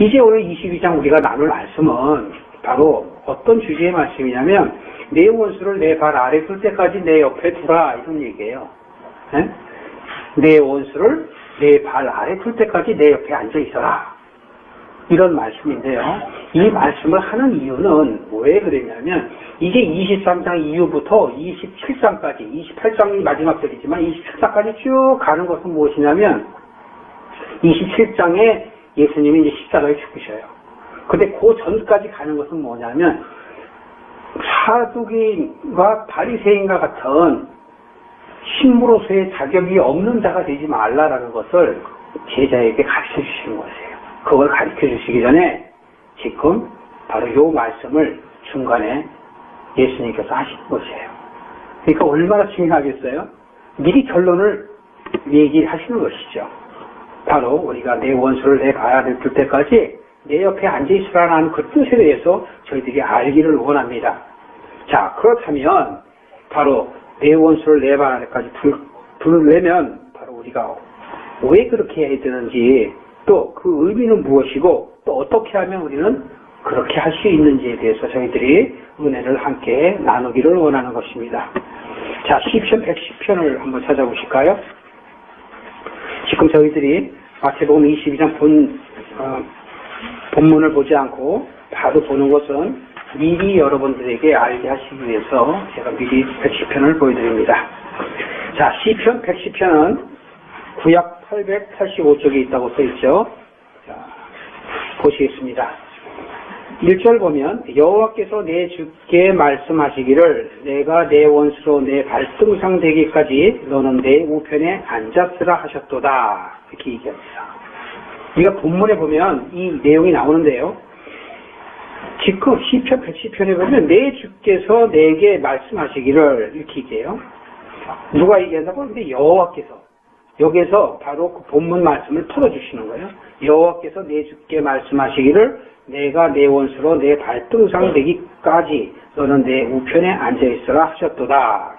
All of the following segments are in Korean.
이제 오늘 22장 우리가 나눌 말씀은 바로 어떤 주제의 말씀이냐면 내 원수를 내 발 아래 둘 때까지 내 옆에 두라 이런 얘기예요. 네? 내 원수를 내 발 아래 둘 때까지 내 옆에 앉아 있어라 이런 말씀인데요. 이 말씀을 하는 이유는 왜 그랬냐면 이게 23장 이후부터 27장까지 28장이 마지막 절이지만 27장까지 쭉 가는 것은 무엇이냐면 27장에 예수님이 이제 십자가에 죽으셔요. 근데 그 전까지 가는 것은 뭐냐면 사두개인과 바리새인과 같은 신부로서의 자격이 없는 자가 되지 말라라는 것을 제자에게 가르쳐 주시는 것이에요. 그걸 가르쳐 주시기 전에 지금 바로 이 말씀을 중간에 예수님께서 하시는 것이에요. 그러니까 얼마나 중요하겠어요? 미리 결론을 얘기하시는 것이죠. 바로 우리가 내 원수를 내 발 아래 둘 때까지 내 옆에 앉아있으라는 그 뜻에 대해서 저희들이 알기를 원합니다. 자, 그렇다면 바로 내 원수를 내 발 아래까지 두려면 바로 우리가 왜 그렇게 해야 되는지 또 그 의미는 무엇이고 또 어떻게 하면 우리는 그렇게 할 수 있는지에 대해서 저희들이 은혜를 함께 나누기를 원하는 것입니다. 자, 시편 110편을 한번 찾아보실까요? 지금 저희들이 마태복음 22장 본문을 보지 않고 바로 보는 것은 미리 여러분들에게 알게 하시기 위해서 제가 미리 110편을 보여드립니다. 자, 시편 110편은 구약 885쪽에 있다고 써있죠. 자, 보시겠습니다. 1절 보면 여호와께서 내 주께 말씀하시기를 내가 내 원수로 내 발등상 되기까지 너는 내 우편에 앉았으라 하셨도다 이렇게 얘기합니다. 우리가 본문에 보면 이 내용이 나오는데요. 지금 시편 110편에 보면 내 주께서 내게 말씀하시기를 이렇게 얘기해요. 누가 얘기한다고? 근데 여호와께서 여기에서 바로 그 본문 말씀을 풀어주시는 거예요. 여호와께서 내 주께 말씀하시기를 내가 내 원수로 내 발등상 되기까지 너는 내 우편에 앉아있으라 하셨도다.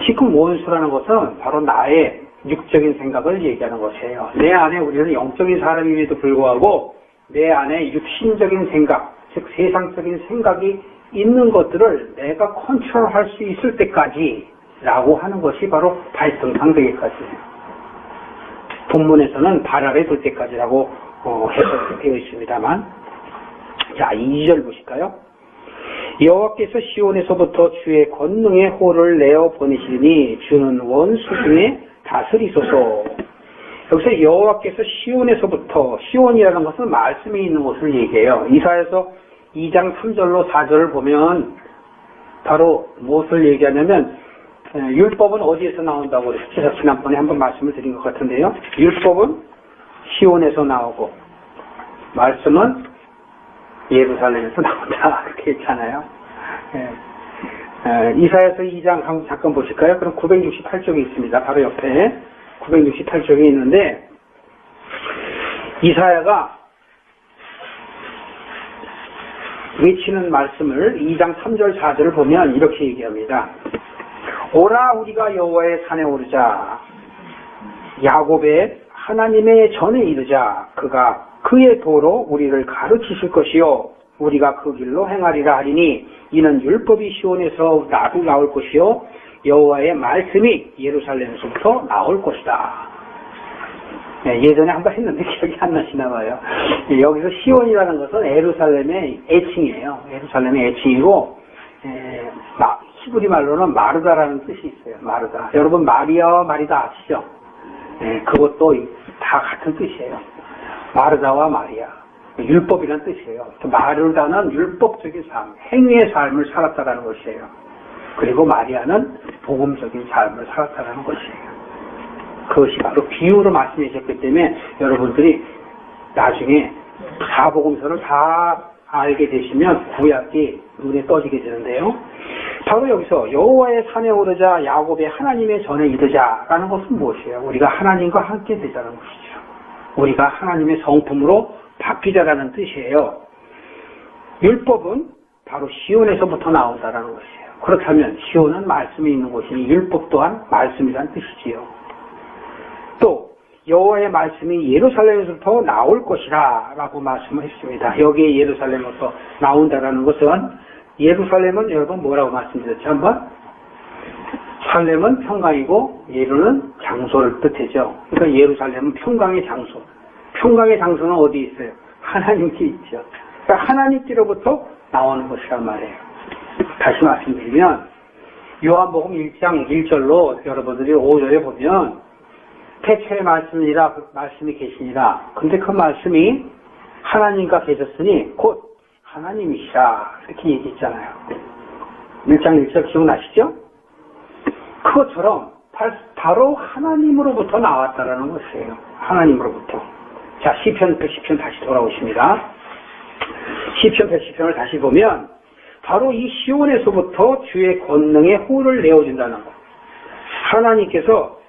지금 원수라는 것은 바로 나의 육적인 생각을 얘기하는 것이에요. 내 안에 우리는 영적인 사람임에도 불구하고 내 안에 육신적인 생각, 즉 세상적인 생각이 있는 것들을 내가 컨트롤할 수 있을 때까지 라고 하는 것이 바로 발등상 되기까지예요. 본문에서는 발 아래 둘 때까지라고 해석되어 있습니다만, 자 2절 보실까요? 여호와께서 시온에서부터 주의 권능의 호를 내어 보내시니 주는 원수 중에 다스리소서. 여기서 여호와께서 시온에서부터, 시온이라는 것은 말씀이 있는 곳을 얘기해요. 이사야서 2장 3절로 4절을 보면 바로 무엇을 얘기하냐면 율법은 어디에서 나온다고 그랬죠? 제가 지난번에 한번 말씀을 드린 것 같은데요. 율법은 시온에서 나오고 말씀은 예루살렘에서 나온다 그렇게 했잖아요. 이사야서 2장 한번 잠깐 보실까요? 그럼 968쪽에 있습니다. 바로 옆에 968쪽에 있는데 이사야가 외치는 말씀을 2장 3절 4절을 보면 이렇게 얘기합니다. 오라 우리가 여호와의 산에 오르자 야곱의 하나님의 전에 이르자 그가 그의 도로 우리를 가르치실 것이요 우리가 그 길로 행하리라 하리니 이는 율법이 시온에서 나올 것이요 여호와의 말씀이 예루살렘에서부터 나올 것이다. 예전에 한번 했는데 기억이 안 나시나 봐요. 여기서 시온이라는 것은 예루살렘의 애칭이에요. 예루살렘의 애칭이고 히브리 말로는 마르다라는 뜻이 있어요. 마르다. 여러분 마리아와 마리다 아시죠? 그것도 다 같은 뜻이에요. 마르다와 마리아. 율법이라는 뜻이에요. 마르다는 율법적인 삶, 행위의 삶을 살았다라는 것이에요. 그리고 마리아는 복음적인 삶을 살았다라는 것이에요. 그것이 바로 비유로 말씀해 주셨기 때문에 여러분들이 나중에 사복음서를 다 알게 되시면 구약이 눈에 떠지게 되는데요. 바로 여기서 여호와의 산에 오르자 야곱의 하나님의 전에 이르자라는 것은 무엇이에요? 우리가 하나님과 함께 되자는 것이죠. 우리가 하나님의 성품으로 바뀌자라는 뜻이에요. 율법은 바로 시온에서부터 나온다라는 것이에요. 그렇다면 시온은 말씀이 있는 곳이니 율법 또한 말씀이라는 뜻이지요. 또 여호와의 말씀이 예루살렘에서부터 나올 것이라 라고 말씀을 했습니다. 여기에 예루살렘으로부터 나온다라는 것은 예루살렘은 여러분 뭐라고 말씀드렸죠? 한번? 살렘은 평강이고 예루는 장소를 뜻하죠. 그러니까 예루살렘은 평강의 장소. 평강의 장소는 어디 있어요? 하나님께 있죠. 그러니까 하나님께로부터 나오는 것이란 말이에요. 다시 말씀드리면 요한복음 1장 1절로 여러분들이 5절에 보면 태초의 말씀이라 말씀이 계시니라. 근데 그 말씀이 하나님과 계셨으니 곧 하나님이시라 이렇게 얘기했잖아요. 1장 1절 기억나시죠? 그것처럼 바로 하나님으로부터 나왔다라는 것이에요. 하나님으로부터. 자, 시편 110편 다시 돌아오십니다. 시편 110편을 다시 보면 바로 이 시온에서부터 주의 권능의 호를 내어준다는 것. 하나님께서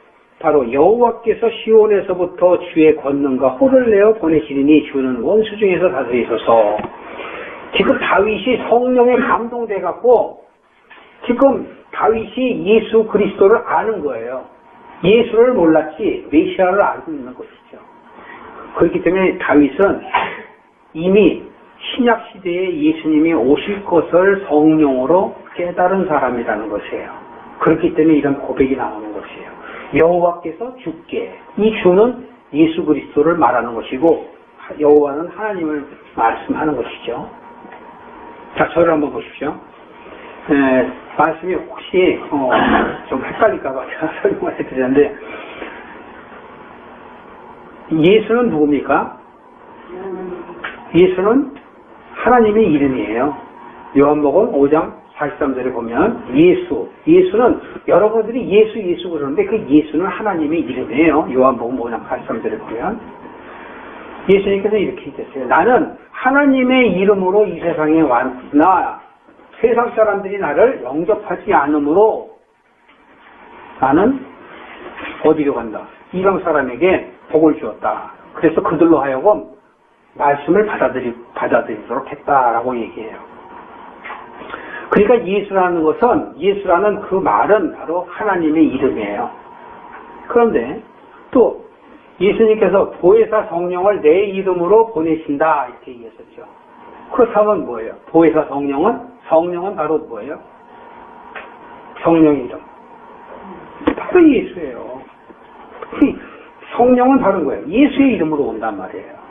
바로 여호와께서 시온에서부터 주의 권능과 호를 내어 보내시리니 주는 원수 중에서 다스리소서. 지금 다윗이 성령에 감동돼 갖고 지금 다윗이 예수 그리스도를 아는 거예요. 예수를 몰랐지 메시아를 알고 있는 것이죠. 그렇기 때문에 다윗은 이미 신약 시대에 예수님이 오실 것을 성령으로 깨달은 사람이라는 것이에요. 그렇기 때문에 이런 고백이 나오는 것이에요. 여호와께서 주께, 이 주는 예수 그리스도를 말하는 것이고 여호와는 하나님을 말씀하는 것이죠. 자, 저를 한번 보십시오. 말씀이 혹시 좀 헷갈릴까봐 제가 설명을 해드렸는데 예수는 누굽니까? 예수는 하나님의 이름이에요. 요한복음 5장 43절에 보면 예수는 여러분들이 예수 그러는데 그 예수는 하나님의 이름이에요. 요한복음 5장 43절에 보면 예수님께서 이렇게 얘기했어요. 나는 하나님의 이름으로 이 세상에 왔으나 세상 사람들이 나를 영접하지 않으므로 나는 어디로 간다? 이방 사람에게 복을 주었다. 그래서 그들로 하여금 말씀을 받아들이도록 했다라고 얘기해요. 그러니까 예수라는 그 말은 바로 하나님의 이름이에요. 그런데 또 예수님께서 보혜사 성령을 내 이름으로 보내신다 이렇게 얘기했었죠. 그렇다면 뭐예요? 보혜사 성령은 바로 뭐예요? 성령의 이름. 바로 예수예요. 성령은 바로 거예요. 예수의 이름으로 온단 말이에요.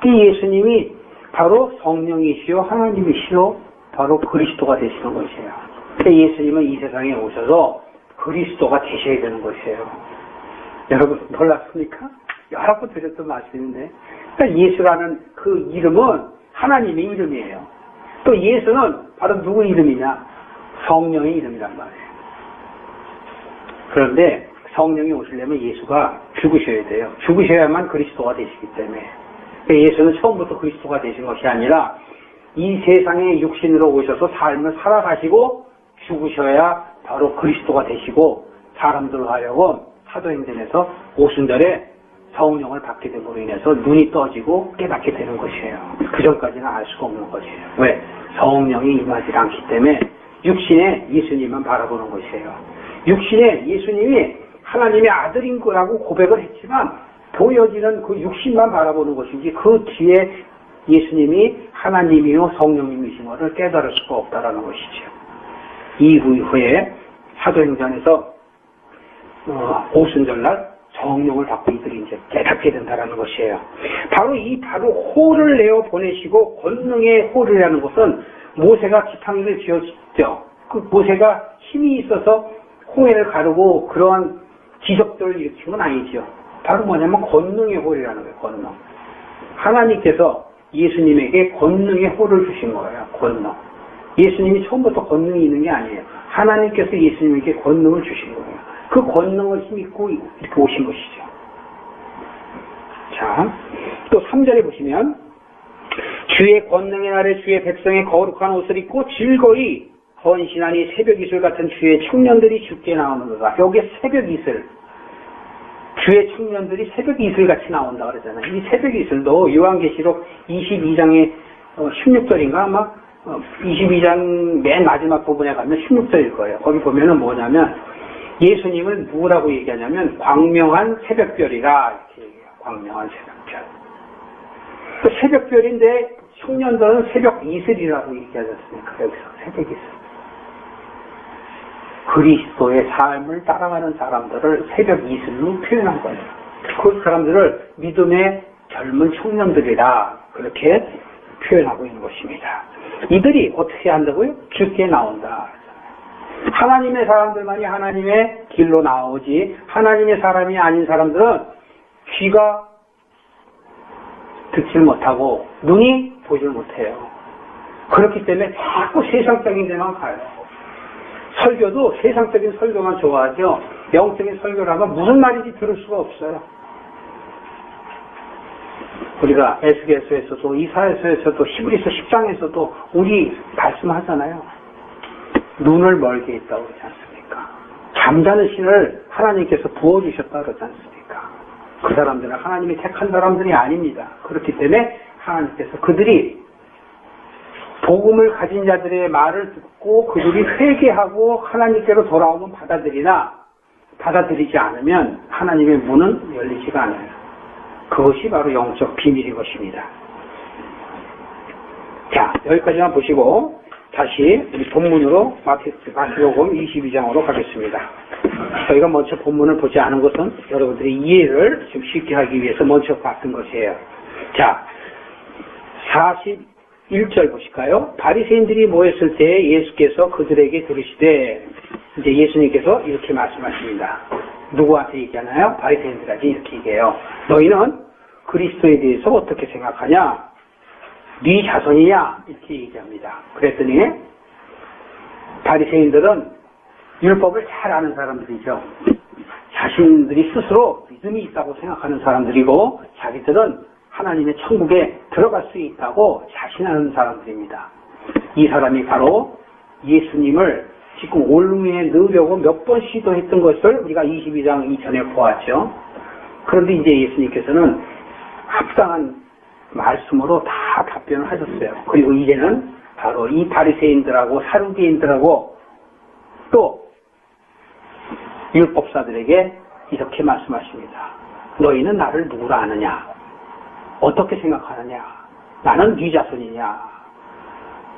이 예수님이 바로 성령이시요 하나님이시요 바로 그리스도가 되시는 것이에요. 그러니까 예수님은 이 세상에 오셔서 그리스도가 되셔야 되는 것이에요. 여러분 놀랐습니까? 여러 번 드렸던 말씀인데 그러니까 예수라는 그 이름은 하나님의 이름이에요. 또 예수는 바로 누구 이름이냐? 성령의 이름이란 말이에요. 그런데 성령이 오시려면 예수가 죽으셔야 돼요. 죽으셔야만 그리스도가 되시기 때문에 예수는 처음부터 그리스도가 되신 것이 아니라 이 세상에 육신으로 오셔서 삶을 살아가시고 죽으셔야 바로 그리스도가 되시고 사람들로 하여금 사도행전에서 오순절에 성령을 받게 됨으로 인해서 눈이 떠지고 깨닫게 되는 것이에요. 그 전까지는 알 수가 없는 것이에요. 왜? 성령이 임하지 않기 때문에 육신에 예수님만 바라보는 것이에요. 육신에 예수님이 하나님의 아들인 거라고 고백을 했지만 보여지는 그 육신만 바라보는 것이지 그 뒤에 예수님이 하나님이요 성령님이신 것을 깨달을 수가 없다라는 것이죠. 이후에 사도행전에서 오순절날 성령을 받고 이들이 이제 깨닫게 된다라는 것이에요. 바로 호를 내어 보내시고 권능의 호를라는 것은 모세가 지팡이를 쥐었죠. 그 모세가 힘이 있어서 홍해를 가르고 그러한 기적들을 일으킨 건 아니죠. 바로 뭐냐면 권능의 호이라는 거예요. 권능. 하나님께서 예수님에게 권능의 호를 주신 거예요. 권능. 예수님이 처음부터 권능이 있는 게 아니에요. 하나님께서 예수님에게 권능을 주신 거예요. 그 권능을 힘입고 이렇게 오신 것이죠. 자, 또 3절에 보시면 주의 권능의 날에 주의 백성의 거룩한 옷을 입고 즐거이 헌신하니 새벽 이슬 같은 주의 청년들이 주께 나오는 거다. 여기에 새벽 이슬, 주의 청년들이 새벽 이슬같이 나온다 그러잖아요. 이 새벽 이슬도 요한계시록 22장의 16절인가 아마 22장 맨 마지막 부분에 가면 16절일 거예요. 거기 보면은 뭐냐면 예수님을 누구라고 얘기하냐면 광명한 새벽별이라 이렇게 얘기해요. 광명한 새벽별. 그 새벽별인데 청년들은 새벽 이슬이라고 얘기하지 않습니까? 여기서 새벽 이슬. 그리스도의 삶을 따라가는 사람들을 새벽 이슬로 표현한 거예요. 그 사람들을 믿음의 젊은 청년들이라 그렇게 표현하고 있는 것입니다. 이들이 어떻게 한다고요? 주께 나온다. 하나님의 사람들만이 하나님의 길로 나오지 하나님의 사람이 아닌 사람들은 귀가 듣질 못하고 눈이 보질 못해요. 그렇기 때문에 자꾸 세상적인 데만 가요. 설교도 세상적인 설교만 좋아하죠. 영적인 설교를 하면 무슨 말인지 들을 수가 없어요. 우리가 에스겔서에서도 이사야서에서도 히브리서 10장에서도 우리 말씀하잖아요. 눈을 멀게 있다고 그러지 않습니까? 잠자는 신을 하나님께서 부어주셨다고 그러지 않습니까? 그 사람들은 하나님이 택한 사람들이 아닙니다. 그렇기 때문에 하나님께서 그들이 복음을 가진 자들의 말을 듣고 그들이 회개하고 하나님께로 돌아오면 받아들이나 받아들이지 않으면 하나님의 문은 열리지가 않아요. 그것이 바로 영적 비밀인 것입니다. 자, 여기까지만 보시고 다시 우리 본문으로 마태복음 22장으로 가겠습니다. 저희가 먼저 본문을 보지 않은 것은 여러분들의 이해를 좀 쉽게 하기 위해서 먼저 봤던 것이에요. 자, 41절 보실까요? 바리새인들이 모였을 때 예수께서 그들에게 들으시되, 이제 예수님께서 이렇게 말씀하십니다. 누구한테 얘기하나요? 바리새인들한테 이렇게 얘기해요. 너희는 그리스도에 대해서 어떻게 생각하냐? 네 자손이냐? 이렇게 얘기합니다. 그랬더니 바리새인들은 율법을 잘 아는 사람들이죠. 자신들이 스스로 믿음이 있다고 생각하는 사람들이고 자기들은 하나님의 천국에 들어갈 수 있다고 자신하는 사람들입니다. 이 사람이 바로 예수님을 지금 올무에 넣으려고 몇 번 시도했던 것을 우리가 22장 이전에 보았죠. 그런데 이제 예수님께서는 합당한 말씀으로 다 답변을 하셨어요. 그리고 이제는 바로 이 바리새인들하고 사두개인들하고 또 율법사들에게 이렇게 말씀하십니다. 너희는 나를 누구라 아느냐? 어떻게 생각하느냐? 나는 네 자손이냐?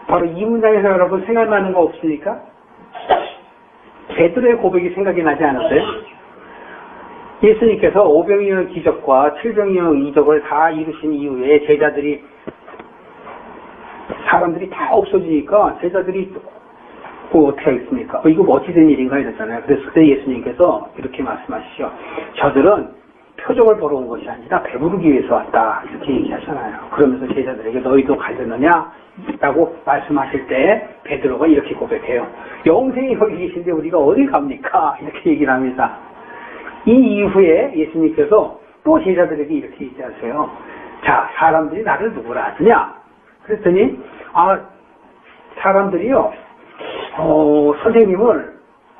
바로 이 문장에서 여러분 생각나는 거 없습니까? 베드로의 고백이 생각이 나지 않았어요? 예수님께서 오병이어 기적과 칠병이어 이적을 다 이루신 이후에 제자들이 사람들이 다 없어지니까 제자들이 어떻게 하겠습니까? 이거 뭐 어찌 된 일인가 이랬잖아요. 그래서 그때 예수님께서 이렇게 말씀하시죠. 저들은 표적을 보러 온 것이 아니라 배부르기 위해서 왔다 이렇게 얘기하잖아요. 그러면서 제자들에게 너희도 가려느냐? 라고 말씀하실 때 베드로가 이렇게 고백해요. 영생이 거기 계신데 우리가 어디 갑니까? 이렇게 얘기를 합니다. 이 이후에 예수님께서 또 제자들에게 이렇게 얘기하세요. 자, 사람들이 나를 누구라 하느냐? 그랬더니 사람들이요 선생님을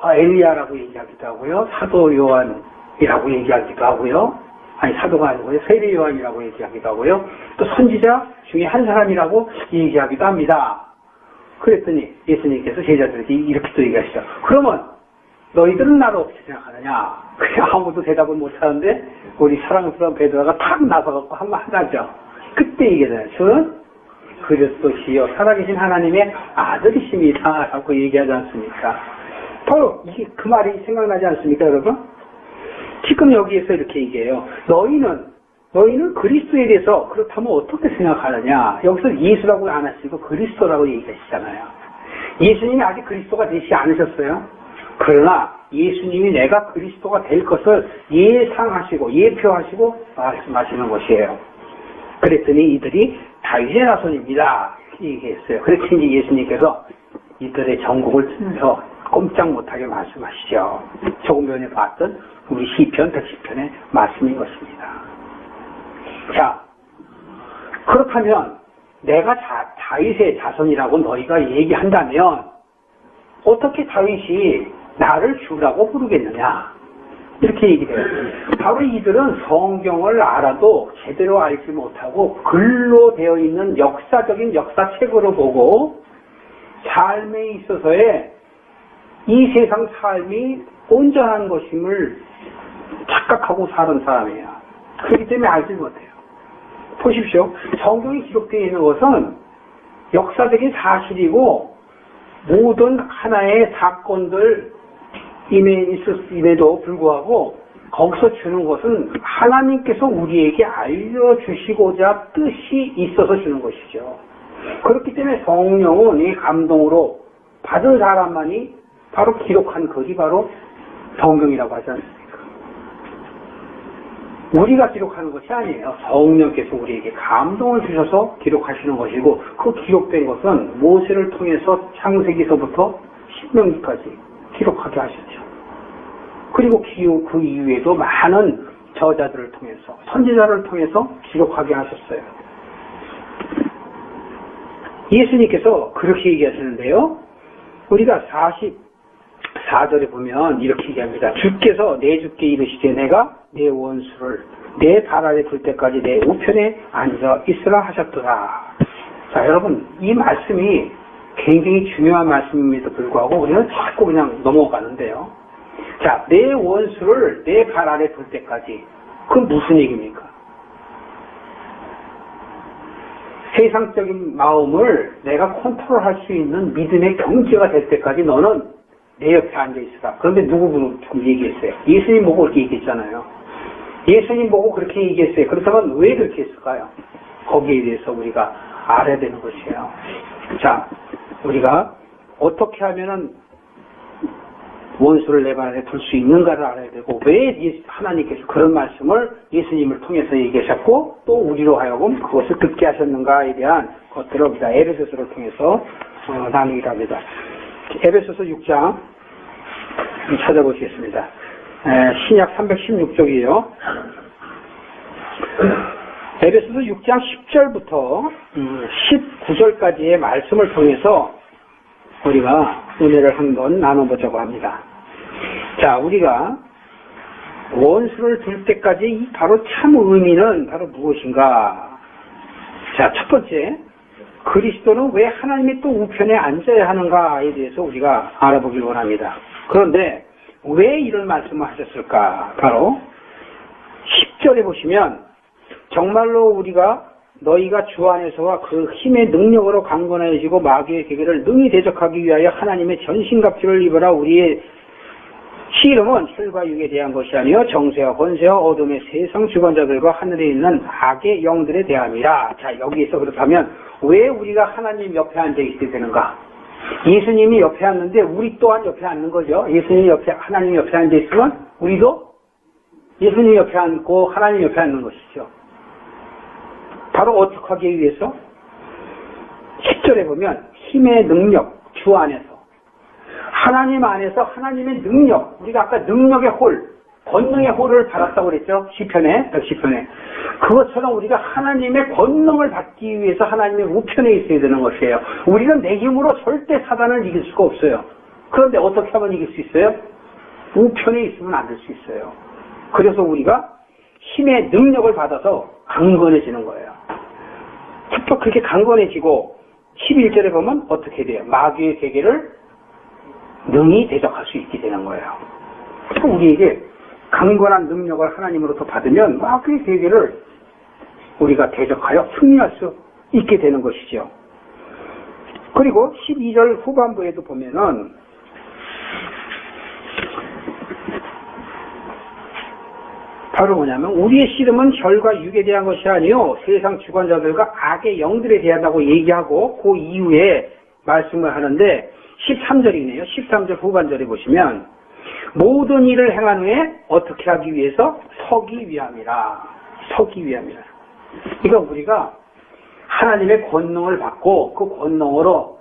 엘리야라고 얘기하기도 하고요, 사도 요한이라고 얘기하기도 하고요, 아니 사도가 아니고요, 세례 요한이라고 얘기하기도 하고요, 또 선지자 중에 한 사람이라고 얘기하기도 합니다. 그랬더니 예수님께서 제자들에게 이렇게 또 얘기하시죠. 그러면 너희들은 나를 어떻게 생각하느냐? 그냥 아무도 대답을 못하는데 우리 사랑스러운 베드로가 탁 나서갖고 한번 하자죠. 그때 얘기해요. 저는 그리스도시요 살아계신 하나님의 아들이십니다 라고 얘기하지 않습니까? 바로 이게 그 말이 생각나지 않습니까 여러분? 지금 여기에서 이렇게 얘기해요. 너희는 그리스도에 대해서 그렇다면 어떻게 생각하느냐? 여기서 예수라고 안 하시고 그리스도라고 얘기하시잖아요. 예수님이 아직 그리스도가 되시지 않으셨어요. 그러나 예수님이 내가 그리스도가 될 것을 예상하시고 예표하시고 말씀하시는 것이에요. 그랬더니 이들이 다윗의 자손입니다 얘기했어요. 그래서 이제 예수님께서 이들의 전국을 틀면서 꼼짝 못하게 말씀하시죠. 조금 전에 봤던 우리 시편 110편의 말씀인 것입니다. 자, 그렇다면 내가 다윗의 자손이라고 너희가 얘기한다면 어떻게 다윗이 나를 주라고 부르겠느냐? 이렇게 얘기해요. 바로 이들은 성경을 알아도 제대로 알지 못하고 글로 되어 있는 역사적인 역사책으로 보고 삶에 있어서의 이 세상 삶이 온전한 것임을 착각하고 사는 사람이에요. 그렇기 때문에 알지 못해요. 보십시오. 성경이 기록되어 있는 것은 역사적인 사실이고 모든 하나의 사건들 임에도 불구하고 거기서 주는 것은 하나님께서 우리에게 알려주시고자 뜻이 있어서 주는 것이죠. 그렇기 때문에 성령은 이 감동으로 받은 사람만이 바로 기록한 것이 바로 성경이라고 하지 않습니까? 우리가 기록하는 것이 아니에요. 성령께서 우리에게 감동을 주셔서 기록하시는 것이고 그 기록된 것은 모세를 통해서 창세기서부터 신명기까지 기록하게 하셨죠. 그리고 그 이후에도 많은 저자들을 통해서 선지자를 통해서 기록하게 하셨어요. 예수님께서 그렇게 얘기하시는데요. 우리가 44절에 보면 이렇게 얘기합니다. 주께서 내 주께 이르시되 내가 내 원수를 내 발 아래 둘 때까지 내 우편에 앉아 있으라 하셨더라. 자, 여러분, 이 말씀이 굉장히 중요한 말씀임에도 불구하고 우리는 자꾸 그냥 넘어가는데요. 자, 내 원수를 내 발 아래 둘 때까지. 그건 무슨 얘기입니까? 세상적인 마음을 내가 컨트롤할 수 있는 믿음의 경지가 될 때까지 너는 내 옆에 앉아있으라. 그런데 누구 얘기했어요? 예수님 보고 그렇게 얘기했잖아요. 예수님 보고 그렇게 얘기했어요. 그렇다면 왜 그렇게 했을까요? 거기에 대해서 우리가 알아야 되는 것이에요. 자, 우리가 어떻게 하면은 원수를 내 발 아래 둘 수 있는가를 알아야 되고 왜 하나님께서 그런 말씀을 예수님을 통해서 얘기하셨고 또 우리로 하여금 그것을 듣게 하셨는가에 대한 것들을 우리가 에베소서를 통해서 나누기로 합니다. 에베소서 6장 찾아보시겠습니다. 신약 316쪽이에요. 에베소서 6장 10절부터 19절까지의 말씀을 통해서 우리가 은혜를 한번 나눠보자고 합니다. 자, 우리가 원수를 둘 때까지 바로 참 의미는 바로 무엇인가? 자, 첫 번째, 그리스도는 왜 하나님의 또 우편에 앉아야 하는가에 대해서 우리가 알아보길 원합니다. 그런데 왜 이런 말씀을 하셨을까? 바로 10절에 보시면 정말로 우리가 너희가 주 안에서와 그 힘의 능력으로 강건해지고 마귀의 계계를 능히 대적하기 위하여 하나님의 전신갑주를 입어라. 우리의 씨름은 혈과 육에 대한 것이 아니요 정세와 권세와 어둠의 세상 주관자들과 하늘에 있는 악의 영들에 대함이라. 자, 여기에서 그렇다면 왜 우리가 하나님 옆에 앉아 있어야 되는가? 예수님이 옆에 앉는데 우리 또한 옆에 앉는 거죠. 예수님이 옆에, 하나님 옆에 앉아 있으면 우리도 예수님 옆에 앉고 하나님 옆에 앉는 것이죠. 바로 어떻게 하기 위해서? 10절에 보면 힘의 능력, 주 안에서 하나님 안에서 하나님의 능력, 우리가 아까 능력의 홀, 권능의 홀을 받았다고 그랬죠? 시편에. 그것처럼 우리가 하나님의 권능을 받기 위해서 하나님의 우편에 있어야 되는 것이에요. 우리는 내 힘으로 절대 사단을 이길 수가 없어요. 그런데 어떻게 하면 이길 수 있어요? 우편에 있으면 안 될 수 있어요. 그래서 우리가 힘의 능력을 받아서 강건해지는 거예요. 또 그렇게 강건해지고 11절에 보면 어떻게 돼요? 마귀의 계계를 능히 대적할 수 있게 되는 거예요. 우리에게 강건한 능력을 하나님으로부터 받으면 마귀의 계계를 우리가 대적하여 승리할 수 있게 되는 것이죠. 그리고 12절 후반부에도 보면은 바로 뭐냐면 우리의 씨름은 혈과 육에 대한 것이 아니요 세상 주관자들과 악의 영들에 대하다고 얘기하고 그 이후에 말씀을 하는데 13절이네요. 13절 후반절에 보시면 모든 일을 행한 후에 어떻게 하기 위해서 서기 위함이라. 서기 위함이라. 그러니까 우리가 하나님의 권능을 받고 그 권능으로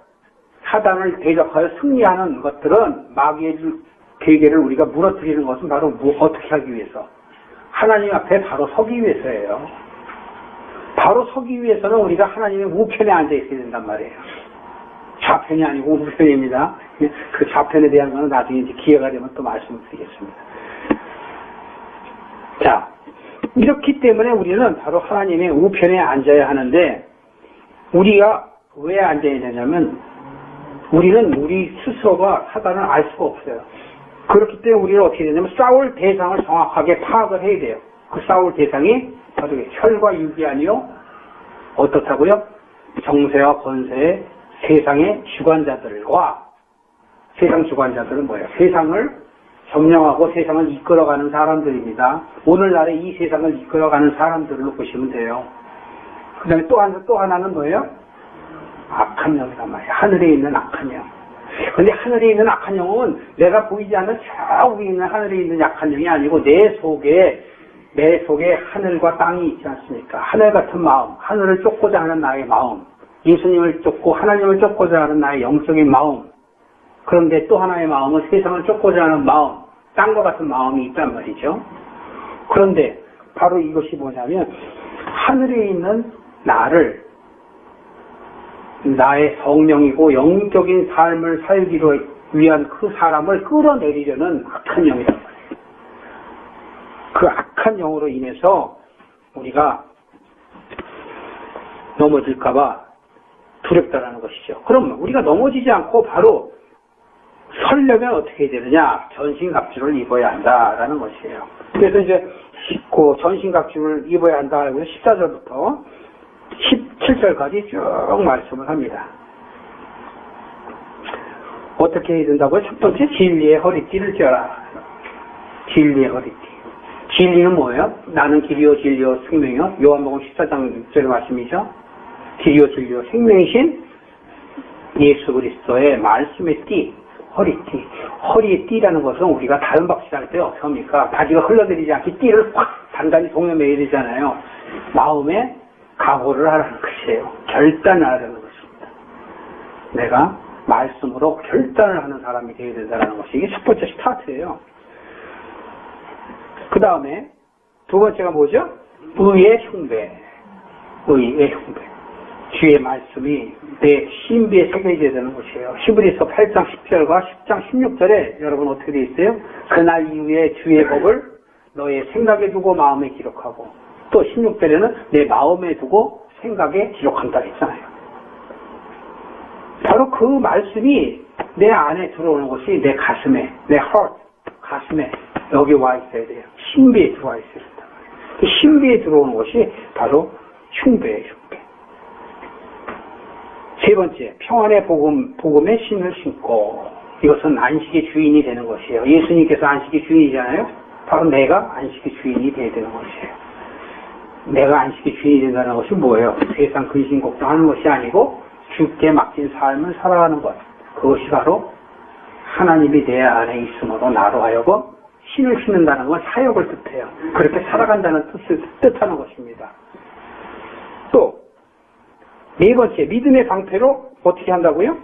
사단을 대적하여 승리하는 것들은 마귀의 계계를 우리가 무너뜨리는 것은 바로 어떻게 하기 위해서? 하나님 앞에 바로 서기 위해서예요. 바로 서기 위해서는 우리가 하나님의 우편에 앉아 있어야 된단 말이에요. 좌편이 아니고 우편입니다. 그 좌편에 대한 것은 나중에 이제 기회가 되면 또 말씀을 드리겠습니다. 자, 이렇기 때문에 우리는 바로 하나님의 우편에 앉아야 하는데 우리가 왜 앉아야 되냐면 우리는 우리 스스로가 사단을 알 수가 없어요. 그렇기 때문에 우리는 어떻게 되냐면 싸울 대상을 정확하게 파악을 해야 돼요. 그 싸울 대상이 바로 혈과 육이 아니요 어떻다고요? 정세와 권세의 세상의 주관자들과 세상 주관자들은 뭐예요? 세상을 점령하고 세상을 이끌어가는 사람들입니다. 오늘날의 이 세상을 이끌어가는 사람들로 보시면 돼요. 그 다음에 또 하나는 뭐예요? 악한 영이란 말이에요. 하늘에 있는 악한 영. 근데 하늘에 있는 악한 영은 내가 보이지 않는 저 위에 있는 하늘에 있는 악한 영이 아니고 내 속에 하늘과 땅이 있지 않습니까? 하늘 같은 마음, 하늘을 쫓고자 하는 나의 마음, 예수님을 쫓고 하나님을 쫓고자 하는 나의 영적인 마음, 그런데 또 하나의 마음은 세상을 쫓고자 하는 마음, 땅과 같은 마음이 있단 말이죠. 그런데 바로 이것이 뭐냐면 하늘에 있는 나를 나의 성령이고 영적인 삶을 살기로 위한 그 사람을 끌어내리려는 악한 영이란 말이에요. 그 악한 영으로 인해서 우리가 넘어질까봐 두렵다라는 것이죠. 그럼 우리가 넘어지지 않고 바로 설려면 어떻게 해야 되느냐? 전신갑주를 입어야 한다라는 것이에요. 그래서 이제 그 전신갑주를 입어야 한다고 해서 14절부터 17절까지 쭉 말씀을 합니다. 어떻게 해야 된다고요? 첫 번째, 진리의 허리띠를 펴라. 진리의 허리띠. 진리는 뭐예요? 나는 길이요 진리요 생명이요. 요한복음 14장 6절의 말씀이죠. 길이요 진리요 생명이신 예수 그리스도의 말씀의 띠, 허리띠. 허리의 띠라는 것은 우리가 다른 박질할 때 어떻게 합니까? 바지가 흘러내리지 않게 띠를 확 단단히 동여매야 되잖아요. 마음에 각오를 하라는 것이에요. 결단을 하라는 것입니다. 내가 말씀으로 결단을 하는 사람이 되어야 된다는 것이 이게 첫 번째 스타트예요. 그 다음에 두 번째가 뭐죠? 의의 흉배. 의의 흉배. 주의 말씀이 내 신비에 새겨져야 되는 것이에요. 히브리서 8장 10절과 10장 16절에 여러분 어떻게 되어 있어요? 그날 이후에 주의 법을 너의 생각에 두고 마음에 기록하고 또 16절에는 내 마음에 두고 생각에 기록한다 했잖아요. 바로 그 말씀이 내 안에 들어오는 것이 내 가슴에, 내 heart, 가슴에 여기 와 있어야 돼요. 신비에 들어와 있어야 된다. 그 신비에 들어오는 것이 바로 흉배예요, 흉배. 세 번째, 평안의 복음의 신을 신고 이것은 안식의 주인이 되는 것이에요. 예수님께서 안식의 주인이잖아요. 바로 내가 안식의 주인이 되어야 되는 것이에요. 내가 안식의 주인이 된다는 것이 뭐예요? 세상 근심 걱정하는 것이 아니고 주께 맡긴 삶을 살아가는 것. 그것이 바로 하나님이 내 안에 있음으로 나로 하여금 신을 신는다는 건 사역을 뜻해요. 그렇게 살아간다는 뜻을 뜻하는 것입니다. 또 네 번째, 믿음의 방패로 어떻게 한다고요?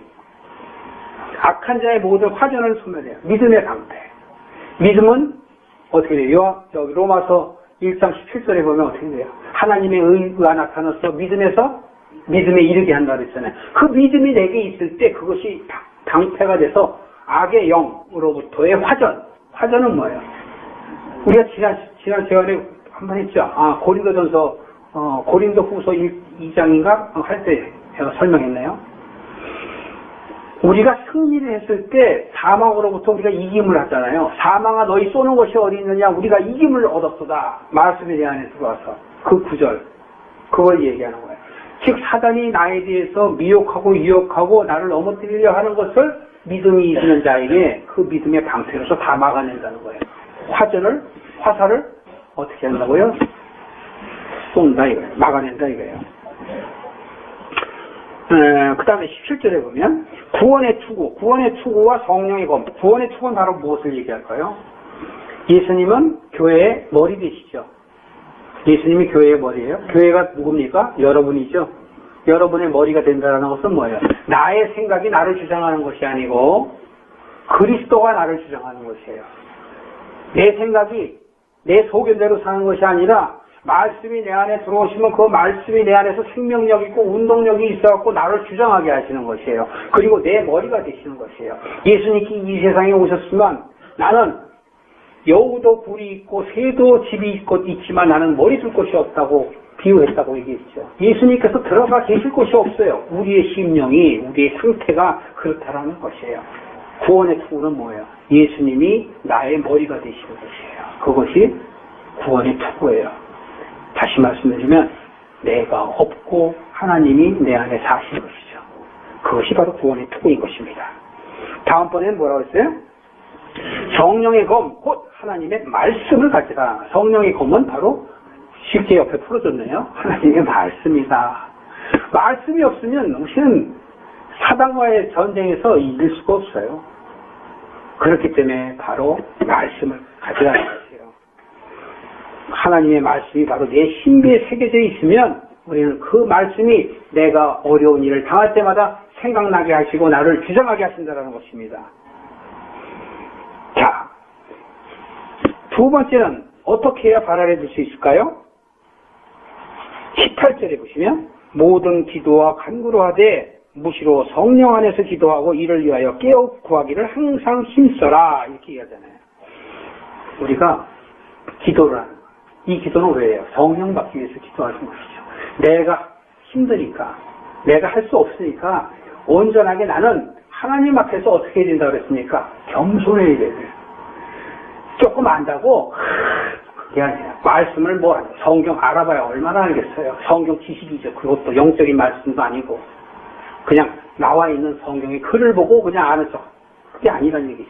악한 자의 모든 화전을 소멸해요. 믿음의 방패. 믿음은 어떻게 돼요? 여기 로마서 1장 17절에 보면 어떻게 돼요? 하나님의 의가 나타나서 믿음에서 믿음에 이르게 한다 그랬잖아요. 그 믿음이 내게 있을 때 그것이 방패가 돼서 악의 영으로부터의 화전. 화전은 뭐예요? 우리가 지난 시간에 한번 했죠. 고린도 후서 2장인가 할 때 제가 설명했나요? 우리가 승리를 했을 때 사망으로부터 우리가 이김을 하잖아요. 사망아 너희 쏘는 것이 어디 있느냐? 우리가 이김을 얻었도다. 말씀이 내 안에 들어와서 그 구절 그걸 얘기하는 거예요. 즉 사단이 나에 대해서 미혹하고 유혹하고 나를 넘어뜨리려 하는 것을 믿음이 있는 자에게 그 믿음의 방패로서 다 막아낸다는 거예요. 화살을 어떻게 한다고요? 쏜다 이거예요. 막아낸다 이거예요. 그 다음에 17절에 보면 구원의 투구와 성령의 검. 구원의 투구는 바로 무엇을 얘기할까요? 예수님은 교회의 머리 되시죠. 예수님이 교회의 머리예요. 교회가 누굽니까? 여러분이죠. 여러분의 머리가 된다는 것은 뭐예요? 나의 생각이 나를 주장하는 것이 아니고 그리스도가 나를 주장하는 것이에요. 내 생각이 내 소견대로 사는 것이 아니라 말씀이 내 안에 들어오시면 그 말씀이 내 안에서 생명력 있고 운동력이 있어갖고 나를 주장하게 하시는 것이에요. 그리고 내 머리가 되시는 것이에요. 예수님이 이 세상에 오셨으면 나는 여우도 굴이 있고 새도 집이 있지만 나는 머리 둘 곳이 없다고 비유했다고 얘기했죠. 예수님께서 들어가 계실 곳이 없어요. 우리의 심령이, 우리의 상태가 그렇다라는 것이에요. 구원의 투구는 뭐예요? 예수님이 나의 머리가 되시는 것이에요. 그것이 구원의 투구예요. 다시 말씀드리면 내가 없고 하나님이 내 안에 사시는 것이죠. 그것이 바로 구원의 투구인 것입니다. 다음번에는 뭐라고 했어요? 성령의 검, 곧 하나님의 말씀을 가지라. 성령의 검은 바로 쉽게 옆에 풀어줬네요. 하나님의 말씀이다. 말씀이 없으면 우리는 사단과의 전쟁에서 이길 수가 없어요. 그렇기 때문에 바로 말씀을 가지라는 것이에요. 하나님의 말씀이 바로 내 신비에 새겨져 있으면 우리는 그 말씀이 내가 어려운 일을 당할 때마다 생각나게 하시고 나를 주장하게 하신다는 것입니다. 자, 두 번째는 어떻게 해야 발화를 수 있을까요? 18절에 보시면 모든 기도와 간구로 하되 무시로 성령 안에서 기도하고 이를 위하여 깨어 구하기를 항상 힘써라 이렇게 얘기하잖아요. 우리가 기도를 하는 거예요. 이 기도는 왜예요? 성령 받기 위해서 기도하는 것이죠. 내가 힘드니까 내가 할 수 없으니까 온전하게 나는 하나님 앞에서 어떻게 해야 된다고 그랬습니까? 겸손해야 돼요. 조금 안다고 그게 아니라 말씀을 뭐 성경 알아봐야 얼마나 알겠어요. 성경 지식이죠. 그것도 영적인 말씀도 아니고 그냥 나와 있는 성경의 글을 보고 그냥 아는 척. 그게 아니란 얘기죠.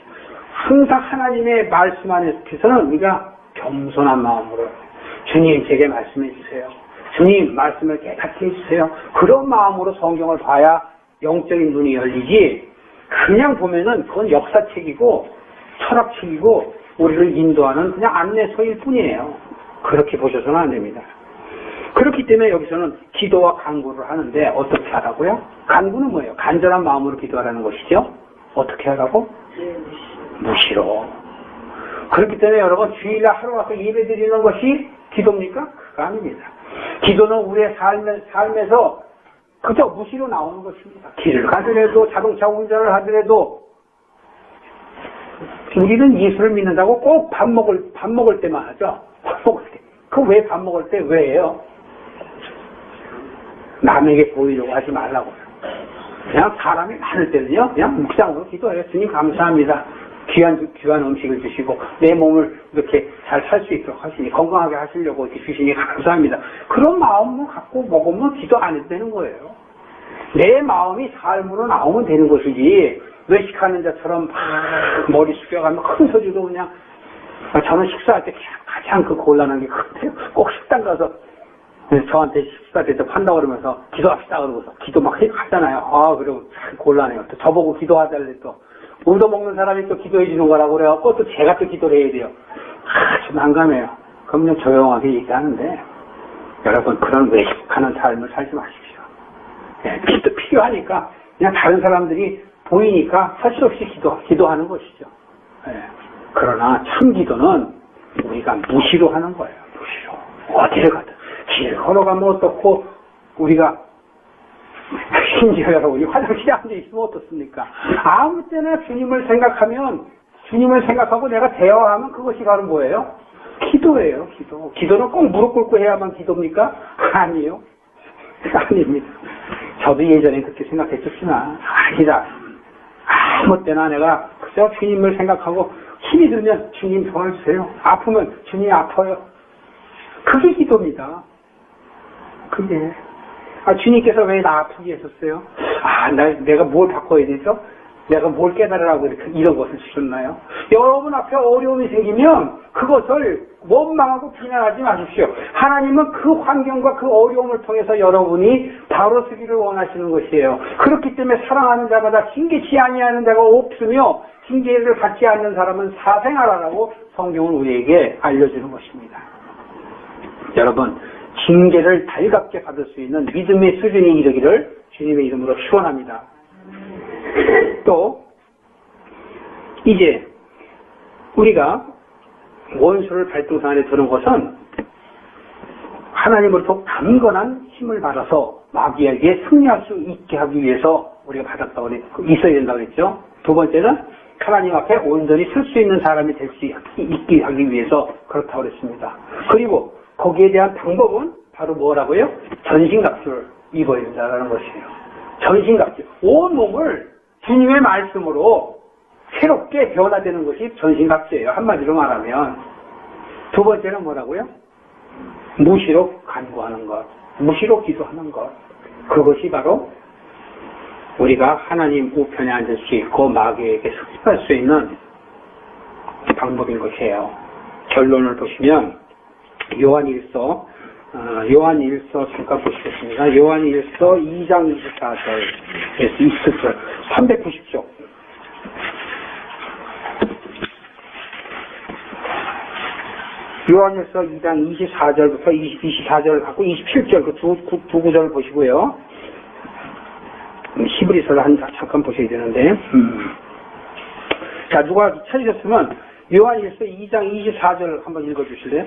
항상 하나님의 말씀 안에서는 우리가 겸손한 마음으로 주님 제게 말씀해 주세요. 주님 말씀을 깨닫게 해주세요. 그런 마음으로 성경을 봐야 영적인 눈이 열리지 그냥 보면은 그건 역사책이고 철학책이고 우리를 인도하는 그냥 안내서일 뿐이에요. 그렇게 보셔서는 안 됩니다. 그렇기 때문에 여기서는 기도와 간구를 하는데 어떻게 하라고요? 간구는 뭐예요? 간절한 마음으로 기도하라는 것이죠. 어떻게 하라고? 무시로. 그렇기 때문에 여러분 주일날 하루 와서 예배드리는 것이 기도입니까? 그거 아닙니다. 기도는 우리의 삶에서 그저 무시로 나오는 것입니다. 길을 가더라도 자동차 운전을 하더라도 우리는 예수를 믿는다고 꼭 밥 먹을 때만 하죠. 밥 먹을 때. 그 왜 밥 먹을 때 왜예요? 남에게 보이려고 하지 말라고요. 그냥 사람이 많을 때는요, 그냥 묵상으로 기도해요. 주님 감사합니다. 귀한 음식을 주시고 내 몸을 이렇게 잘 살 수 있도록 하시니 건강하게 하시려고 이렇게 주시니 감사합니다. 그런 마음을 갖고 먹으면 기도 안 해도 되는 거예요. 내 마음이 삶으로 나오면 되는 것이지 외식하는 자처럼 막 머리 숙여가면 큰 소리로 그냥 저는 식사할 때 가장 그 곤란한 게 그런데요. 꼭 식당 가서 저한테 식사 대접한다고 그러면서 기도합시다 그러고서 기도 막 하잖아요. 아 그리고 참 곤란해요. 또 저보고 기도하달래 또 얻어먹는 사람이 또 기도해 주는 거라고 그래갖고 또 제가 또 기도를 해야 돼요. 좀 난감해요. 그럼 그냥 조용하게 얘기하는데 여러분 그런 외식하는 삶을 살지 마십시오. 예, 기도 필요하니까 그냥 다른 사람들이 보이니까 할 수 없이 기도하는 것이죠. 예, 그러나 참 기도는 우리가 무시로 하는 거예요. 무시로. 어디를 가든 길 걸어가면 어떻고 우리가 심지어 여러분이 화장실에 앉아있으면 어떻습니까? 아무 때나 주님을 생각하고 내가 대화하면 그것이 바로 뭐예요? 기도예요. 기도는 꼭 무릎 꿇고 해야만 기도입니까? 아니에요. 아닙니다. 저도 예전에 그렇게 생각했었지만 아니다. 아무 때나 내가 그저 주님을 생각하고 힘이 들면 주님 도와주세요. 아프면 주님 아파요. 그게 기도입니다. 그게 주님께서 왜 나 아프게 했었어요? 내가 뭘 바꿔야 되죠? 내가 뭘 깨달으라고 이런 것을 주셨나요? 여러분 앞에 어려움이 생기면 그것을 원망하고 비난하지 마십시오. 하나님은 그 환경과 그 어려움을 통해서 여러분이 바로 서기를 원하시는 것이에요. 그렇기 때문에 사랑하는 자마다 징계치 아니하는 자가 없으며 징계를 받지 않는 사람은 사생하라라고 성경은 우리에게 알려주는 것입니다. 여러분 징계를 달갑게 받을 수 있는 믿음의 수준이 이르기를 주님의 이름으로 축원합니다. 또 이제 우리가 원수를 발등상 안에 두는 것은 하나님으로부터 강건한 힘을 받아서 마귀에게 승리할 수 있게 하기 위해서 우리가 받았다고 있어야 된다고 했죠. 두 번째는 하나님 앞에 온전히 설 수 있는 사람이 될 수 있게 하기 위해서 그렇다고 했습니다. 그리고 거기에 대한 방법은 바로 뭐라고요? 전신갑주를 입어야 된다는 것이에요. 전신갑주. 온 몸을 주님의 말씀으로 새롭게 변화되는 것이 전신갑주예요. 한마디로 말하면. 두 번째는 뭐라고요? 무시로 간구하는 것, 무시로 기도하는 것. 그것이 바로 우리가 하나님 우편에 앉을 수 있고 마귀에게 습할 수 있는 방법인 것이에요. 결론을 보시면 요한일서 잠깐 보시겠습니다. 요한일서 2장 24절에서 20절 390쪽. 요한일서 2장 24절부터 24절을 갖고 27절 그 두 구절을 보시고요. 히브리서를 잠깐 보셔야 되는데. 자, 누가 찾으셨으면 요한일서 2장 24절 한번 읽어주실래요?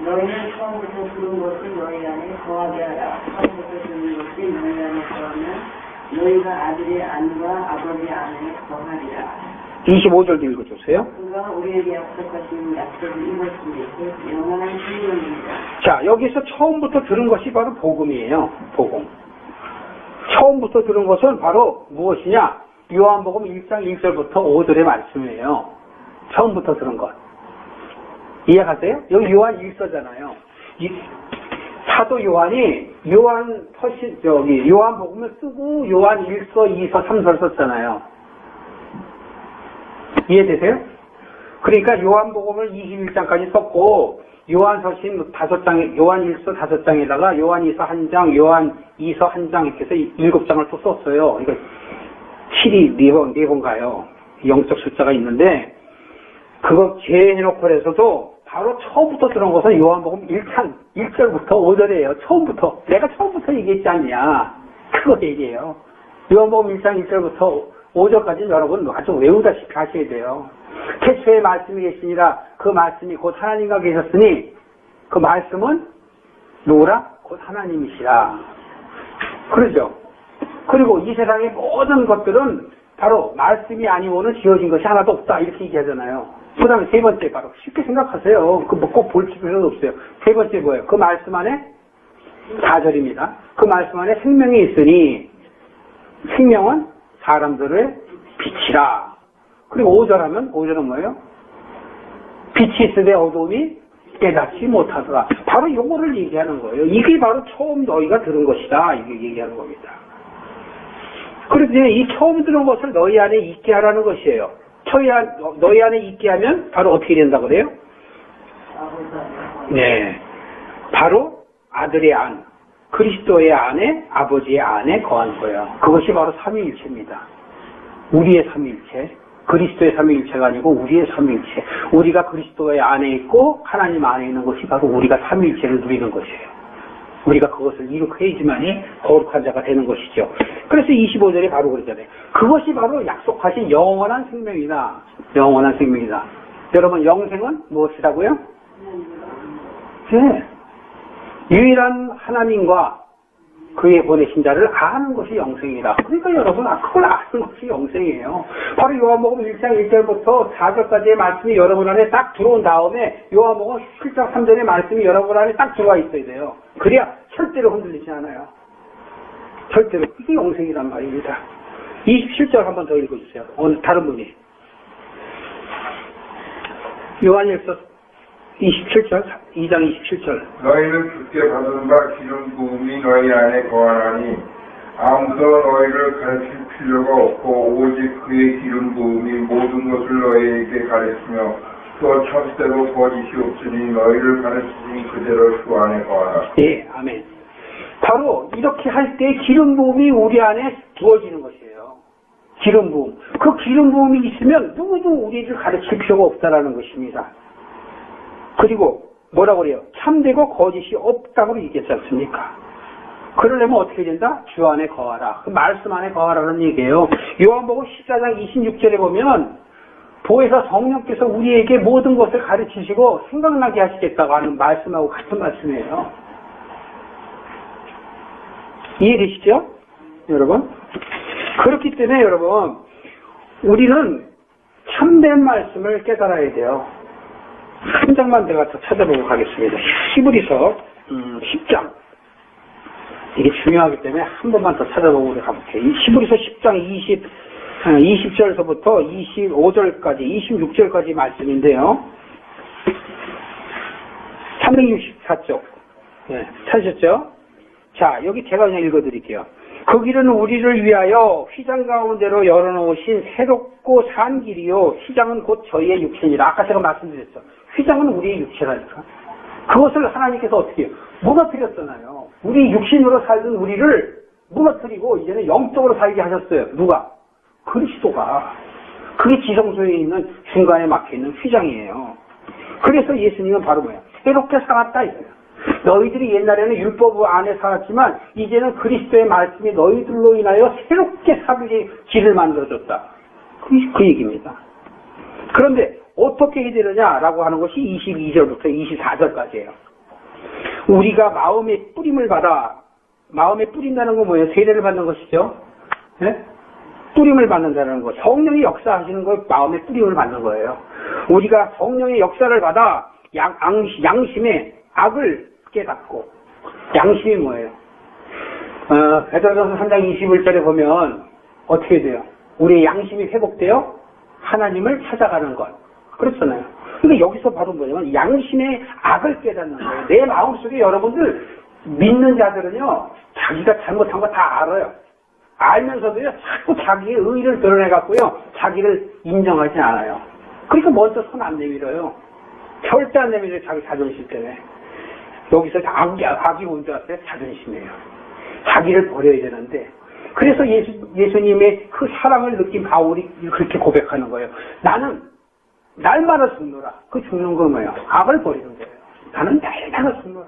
너희는 처음부터 들은 것을 너희 안에 거하게 하라. 처음부터 들은 것이 너희 안에 거하면 너희가 아들의 안과 아버지 안에 거하리라. 25절도 읽어주세요. 그가 우리에게 약속하신 약속이 이것입니다. 영원한 생명입니다. 자, 여기서 처음부터 들은 것이 바로 복음이에요. 복음. 처음부터 들은 것은 바로 무엇이냐? 요한복음 1장 1절부터 5절의 말씀이에요. 처음부터 들은 것. 이해가세요? 여기 요한 1서잖아요. 사도 요한이 요한복음을 쓰고 요한 1서, 2서, 3서를 썼잖아요. 이해되세요? 그러니까 요한복음을 21장까지 썼고 요한서신 5장, 요한 1서 5장에다가 요한 2서 1장, 요한 2서 1장 이렇게 해서 7장을 또 썼어요. 그러니까 7이 4번 가요. 영적 숫자가 있는데 그거 제해놓고 해서도 바로 처음부터 들은 것은 요한복음 1장 1절부터 5절이에요. 처음부터. 내가 처음부터 얘기했지 않냐. 그거 얘기해요. 요한복음 1장 1절부터 5절까지 여러분 아주 외우다시피 하셔야 돼요. 태초에 말씀이 계시니라 그 말씀이 곧 하나님과 계셨으니 그 말씀은 누구라? 곧 하나님이시라. 그러죠. 그리고 이 세상의 모든 것들은 바로 말씀이 아니고는 지어진 것이 하나도 없다 이렇게 얘기하잖아요. 그 다음에 세 번째 바로 쉽게 생각하세요. 그 뭐 꼭 볼 필요는 없어요. 세 번째 뭐예요? 그 말씀 안에 4절입니다. 그 말씀 안에 생명이 있으니 생명은 사람들의 빛이라. 그리고 5절 하면 5절은 뭐예요? 빛이 있으되 어두움이 깨닫지 못하더라. 바로 이거를 얘기하는 거예요. 이게 바로 처음 너희가 들은 것이다. 이게 얘기하는 겁니다. 그래서 이 처음 들은 것을 너희 안에 있게 하라는 것이에요. 너희 안에 있게 하면 바로 어떻게 된다고 그래요? 네. 바로 아들의 안, 그리스도의 안에, 아버지의 안에 거한 거예요. 그것이 바로 삼위일체입니다. 우리의 삼위일체. 그리스도의 삼위일체가 아니고 우리의 삼위일체. 우리가 그리스도의 안에 있고 하나님 안에 있는 것이 바로 우리가 삼위일체를 누리는 것이에요. 우리가 그것을 이룩해야지만이 거룩한 자가 되는 것이죠. 그래서 25절에 바로 그러잖아요. 그것이 바로 약속하신 영원한 생명이다. 영원한 생명이다. 여러분 영생은 무엇이라고요? 네. 유일한 하나님과 그의 보내신 자를 아는 것이 영생이다. 그러니까 여러분 그걸 아는 것이 영생이에요. 바로 요한복음 1장 1절부터 4절까지의 말씀이 여러분 안에 딱 들어온 다음에 요한복음 7장 3절의 말씀이 여러분 안에 딱 들어와 있어야 돼요. 그래야 절대로 흔들리지 않아요. 절대로. 이게 영생이란 말입니다. 27절 한번 더 읽어주세요. 오늘 다른 분이. 요한일서 27절, 2장 27절. 너희는 주께 받은 바 기름 부음이 너희 안에 거하나니 아무도 너희를 가르칠 필요가 없고 오직 그의 기름 부음이 모든 것을 너희에게 가르치며 또 첫째로 거짓이 없으니 너희를 가르치신 그대로 주 안에 거하라. 예, 아멘. 바로 이렇게 할 때 기름 부음이 우리 안에 두어지는 것이에요. 기름 부음. 그 기름 부음이 있으면 누구도 우리를 가르칠 필요가 없다라는 것입니다. 그리고 뭐라고 그래요? 참되고 거짓이 없다고 얘기했지 않습니까? 그러려면 어떻게 된다? 주 안에 거하라. 그 말씀 안에 거하라는 얘기예요. 요한복음 14장 26절에 보면 보혜사 성령께서 우리에게 모든 것을 가르치시고 생각나게 하시겠다고 하는 말씀하고 같은 말씀이에요. 이해되시죠? 여러분? 그렇기 때문에 여러분 우리는 참된 말씀을 깨달아야 돼요. 한 장만 내가 더 찾아보고 가겠습니다. 히브리서 10장 이게 중요하기 때문에 한 번만 더 찾아보고 우리 가볼게요. 히브리서 10장 20절서부터 25절까지, 26절까지 말씀인데요. 364쪽. 네, 찾으셨죠? 자, 여기 제가 그냥 읽어드릴게요. 그 길은 우리를 위하여 휘장 가운데로 열어놓으신 새롭고 산 길이요. 휘장은 곧 저희의 육체니라. 아까 제가 말씀드렸죠. 휘장은 우리의 육체라니까. 그것을 하나님께서 어떻게 해요? 무너뜨렸잖아요. 우리 육신으로 살던 우리를 무너뜨리고 이제는 영적으로 살게 하셨어요. 누가? 그리스도가. 그게 지성소에 있는 중간에 막혀있는 휘장이에요. 그래서 예수님은 바로 뭐예요? 새롭게 살았다 이거예요. 너희들이 옛날에는 율법 안에 살았지만 이제는 그리스도의 말씀이 너희들로 인하여 새롭게 살게 길을 만들어줬다. 그 얘기입니다. 그런데 어떻게 해야 되느냐라고 하는 것이 22절부터 24절까지예요. 우리가 마음의 뿌림을 받아, 마음에 뿌린다는 건 뭐예요? 세례를 받는 것이죠. 네? 뿌림을 받는다는 거. 성령이 역사하시는 걸 마음에 뿌림을 받는 거예요. 우리가 성령의 역사를 받아 양심의 악을 깨닫고. 양심이 뭐예요? 베드로전서 3장 21절에 보면 어떻게 돼요? 우리의 양심이 회복되어 하나님을 찾아가는 것. 그렇잖아요. 그러니까 여기서 바로 뭐냐면 양심의 악을 깨닫는 거예요. 내 마음속에 여러분들 믿는 자들은요, 자기가 잘못한 거 다 알아요. 알면서도요, 자꾸 자기의 의의를 드러내갖고요, 자기를 인정하지 않아요. 그러니까 먼저 손 안 내밀어요. 절대 안 내밀어요, 자기 자존심 때문에. 여기서 악이 뭔지 아세요? 자존심이에요. 자기를 버려야 되는데. 그래서 예수님의 그 사랑을 느낀 바울이 그렇게 고백하는 거예요. 나는 날마다 죽노라. 그 죽는 건 뭐예요? 악을 버리는 거예요. 나는 날마다 죽노라.